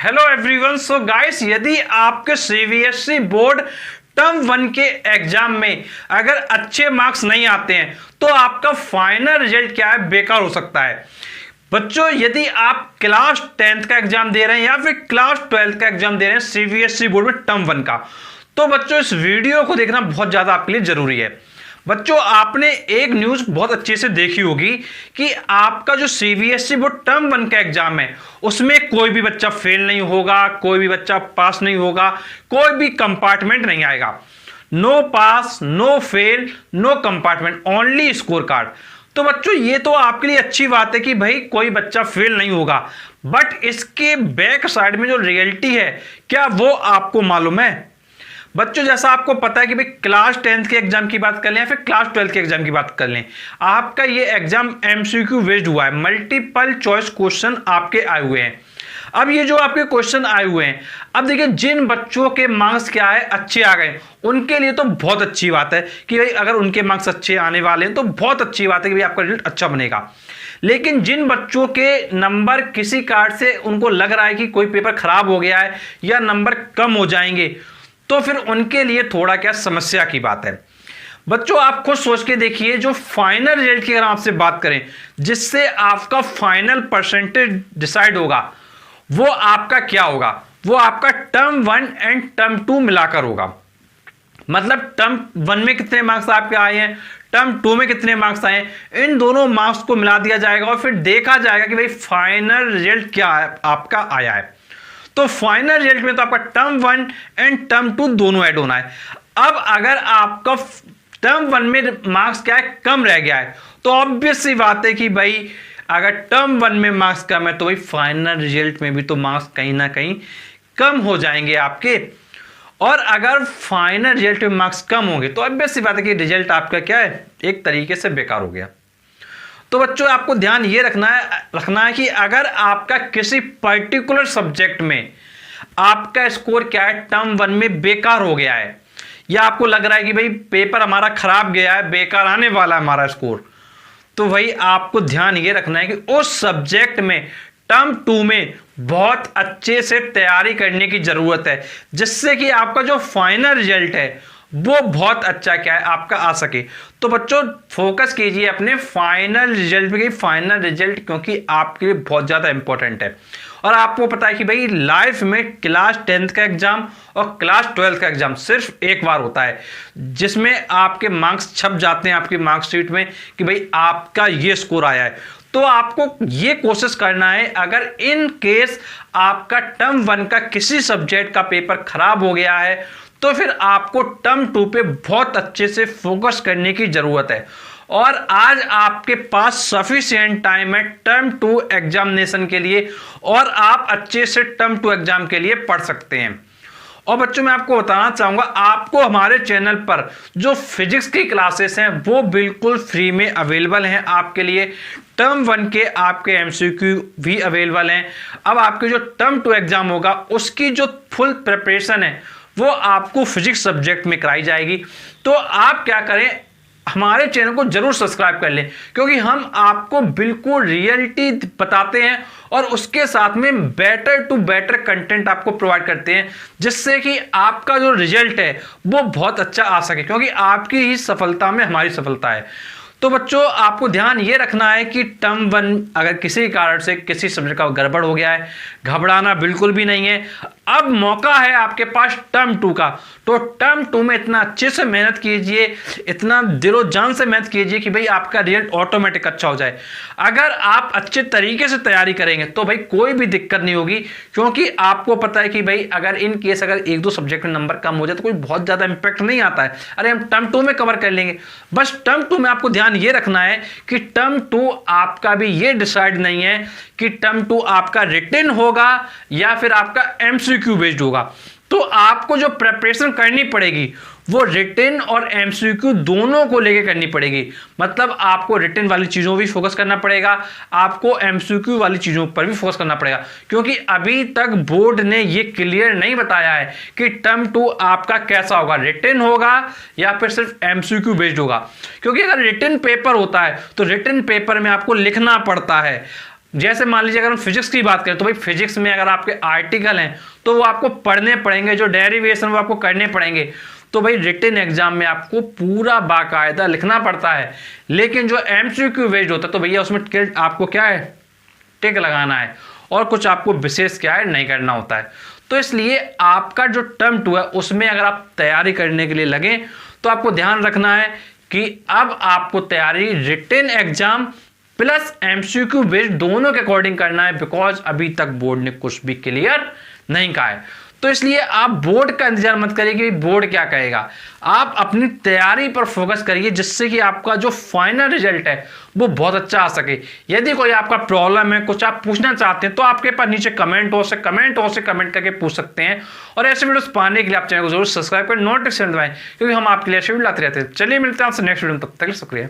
Hello everyone. So guys, यदि आपके CBSE board term 1 के एग्जाम में अगर अच्छे मार्क्स नहीं आते हैं तो आपका फाइनल रिजल्ट क्या है, बेकार हो सकता है। बच्चों, यदि आप क्लास 10th का एग्जाम दे रहे हैं या फिर क्लास 12th का एग्जाम दे रहे हैं सीबीएसई बोर्ड में टर्म 1 का, तो बच्चों इस वीडियो को देखना बहुत ज्यादा आपके लिए जरूरी है। बच्चों, आपने एक न्यूज बहुत अच्छे से देखी होगी कि आपका जो सीबीएसई बोर्ड टर्म 1 का एग्जाम है उसमें कोई भी बच्चा फेल नहीं होगा, कोई भी बच्चा पास नहीं होगा, कोई भी कंपार्टमेंट नहीं आएगा। No pass, no fail, no compartment, only score card. तो बच्चों, ये तो आपके लिए अच्छी बात है कि भाई कोई बच्चा फेल नहीं होगा, बट इसके बैक साइड में जो रियलिटी है क्या वो आपको मालूम है? बच्चों, जैसा आपको पता है कि भाई क्लास 10th के एग्जाम की बात कर लें या फिर क्लास 12th के एग्जाम की बात कर लें, आपका ये एग्जाम एमसीक्यू बेस्ड हुआ है, मल्टीपल चॉइस क्वेश्चन आपके आए हुए हैं। अब ये जो आपके क्वेश्चन आए हुए हैं, अब देखिए जिन बच्चों के मार्क्स क्या है अच्छे आ गए उनके लिए तो बहुत अच्छी बात है कि भाई अगर उनके मार्क्स अच्छे आने वाले हैं तो बहुत अच्छी बात है कि भाई आपका रिजल्ट अच्छा बनेगा। लेकिन जिन बच्चों के नंबर किसी कार्ड से उनको लग रहा है कि कोई पेपर खराब हो गया है या नंबर कम हो जाएंगे, तो फिर उनके लिए थोड़ा क्या समस्या की बात है। बच्चों, आप खुद सोच के देखिए, जो फाइनल रिजल्ट की अगर आपसे बात करें जिससे आपका फाइनल परसेंटेज डिसाइड होगा, वो आपका क्या होगा? वो आपका टर्म 1 एंड टर्म 2 मिलाकर होगा। मतलब टर्म 1 में कितने मार्क्स आपके आए हैं, टर्म 2 में कितने मार्क्स आए हैं, इन दोनों मार्क्स को मिला दिया जाएगा और फिर देखा जाएगा कि भाई फाइनल रिजल्ट क्या आपका आया है। तो फाइनल रिजल्ट में तो आपका टर्म 1 एंड टर्म 2 दोनों ऐड होना है। अब अगर आपका टर्म 1 में मार्क्स क्या है, कम रह गया है, तो ऑब्वियस सी बात है कि भाई अगर टर्म 1 में मार्क्स कम है तो भाई फाइनल रिजल्ट में भी तो मार्क्स कहीं ना कहीं कम हो जाएंगे आपके। और अगर फाइनल रिजल्ट में मार्क्स कम होंगे तो ऑब्वियस सी बात है कि रिजल्ट आपका क्या है, एक तरीके से बेकार हो गया। तो बच्चों, आपको ध्यान ये रखना है कि अगर आपका किसी पर्टिकुलर सब्जेक्ट में आपका स्कोर क्या है, टर्म 1 में बेकार हो गया है, या आपको लग रहा है कि भाई पेपर हमारा खराब गया है, बेकार आने वाला है हमारा स्कोर, तो भाई आपको ध्यान ये रखना है कि उस सब्जेक्ट में टर्म 2 में बहुत अच्छे से तैयारी करने की जरूरत है, जिससे कि आपका जो फाइनल रिजल्ट है वो बहुत अच्छा क्या है आपका आ सके। तो बच्चों, फोकस कीजिए अपने फाइनल रिजल्ट पे, फाइनल रिजल्ट क्योंकि आपके लिए बहुत ज्यादा इंपॉर्टेंट है। और आपको पता है कि भाई लाइफ में क्लास 10th का एग्जाम और क्लास 12th का एग्जाम सिर्फ एक बार होता है, जिसमें आपके मार्क्स छप जाते हैं आपकी मार्कशीट में कि भाई आपका ये स्कोर आया है। तो आपको ये कोशिश करना है, अगर इन केस आपका टर्म 1 का किसी सब्जेक्ट का पेपर खराब हो गया है तो फिर आपको टर्म 2 पे बहुत अच्छे से फोकस करने की जरूरत है। और आज आपके पास सफिशिएंट टाइम है टर्म 2 एग्जामिनेशन के लिए और आप अच्छे से टर्म 2 एग्जाम के लिए पढ़ सकते हैं। और बच्चों, मैं आपको बताना चाहूंगा, आपको हमारे चैनल पर जो फिजिक्स की क्लासेस हैं वो बिल्कुल फ्री में अवेलेबल हैं आपके लिए। टर्म 1 के आपके एमसीक्यू भी अवेलेबल हैं। अब आपके जो टर्म 2 एग्जाम होगा उसकी जो फुल प्रिपरेशन है वो आपको फिजिक्स सब्जेक्ट में कराई जाएगी। तो आप क्या करें, हमारे चैनल को जरूर सब्सक्राइब कर लें, क्योंकि हम आपको बिल्कुल रियलिटी बताते हैं और उसके साथ में बेटर टू बेटर कंटेंट आपको प्रोवाइड करते हैं, जिससे कि आपका जो रिजल्ट है वो बहुत अच्छा आ सके, क्योंकि आपकी ही सफलता में हमारी सफलता है। तो बच्चों, आपको ध्यान ये रखना है कि टर्म 1 अगर किसी कारण से किसी सब्जेक्ट का गड़बड़ हो गया है, घबराना बिल्कुल भी नहीं है। अब मौका है आपके पास टर्म 2 का, तो टर्म 2 में इतना अच्छे से मेहनत कीजिए, इतना दिलो जान से मेहनत कीजिए कि भाई आपका रिजल्ट ऑटोमेटिक अच्छा हो जाए। अगर आप अच्छे तरीके से तैयारी करेंगे तो भाई कोई भी दिक्कत नहीं होगी, क्योंकि आपको पता है कि भाई अगर इन केस अगर 1-2 सब्जेक्ट में नंबर कम हो जाए तो कोई बहुत ज्यादा इंपैक्ट नहीं आता है, अरे हम टर्म 2 में कवर कर लेंगे। बस टर्म 2 में आपको ध्यान ये रखना है कि टर्म 2 आपका भी ये डिसाइड नहीं है कि टर्म 2 आपका रिटन होगा या फिर आपका एमसीक्यू बेस्ड होगा। तो आपको जो प्रिपरेशन करनी पड़ेगी वो रिटन और एमसीक्यू दोनों को लेके करनी पड़ेगी। मतलब आपको रिटन वाली चीजों भी फोकस करना पड़ेगा, आपको एमसीक्यू वाली चीजों पर भी फोकस करना पड़ेगा, क्योंकि अभी तक बोर्ड ने ये क्लियर नहीं बताया है कि टर्म 2 आपका कैसा होगा, रिटन होगा या फिर सिर्फ एमसीक्यू बेस्ड होगा। क्योंकि अगर रिटन पेपर होता है तो रिटन पेपर में आपको लिखना पड़ता है, जैसे मान लीजिए अगर हम फिजिक्स की बात करें तो भाई फिजिक्स में अगर आपके आर्टिकल हैं तो वो आपको पढ़ने पड़ेंगे, जो डेरिवेशन वो आपको करने पड़ेंगे। तो भाई रिटन एग्जाम में आपको पूरा बाकायदा लिखना पड़ता है, लेकिन जो एमसीक्यू बेस्ड होता है तो भैया उसमें आपको क्या है, टिक लगाना है और कुछ आपको विशेष क्या है नहीं करना होता है। तो इसलिए आपका जो टर्म 2 है उसमें अगर आप तैयारी करने के लिए लगे तो आपको ध्यान रखना है कि अब आपको तैयारी written exam plus MCQ based दोनों के अकॉर्डिंग करना है, बिकॉज अभी तक बोर्ड ने कुछ भी क्लियर नहीं कहा है। तो इसलिए आप बोर्ड का इंतजार मत करिए कि बोर्ड क्या कहेगा, आप अपनी तैयारी पर फोकस करिए जिससे कि आपका जो फाइनल रिजल्ट है वो बहुत अच्छा आ सके। यदि कोई आपका प्रॉब्लम है, कुछ आप पूछना चाहते हैं तो आपके पास नीचे कमेंट करके पूछ सकते हैं। और ऐसे वीडियोस पाने के लिए आप चैनल को जरूर सब्सक्राइब करें, नोटिफिकेशन दबाएं, क्योंकि हम आपके लिए ऐसे वीडियो लाते रहते हैं। चलिए मिलते हैं आपसे नेक्स्ट वीडियो में, तब तक शुक्रिया।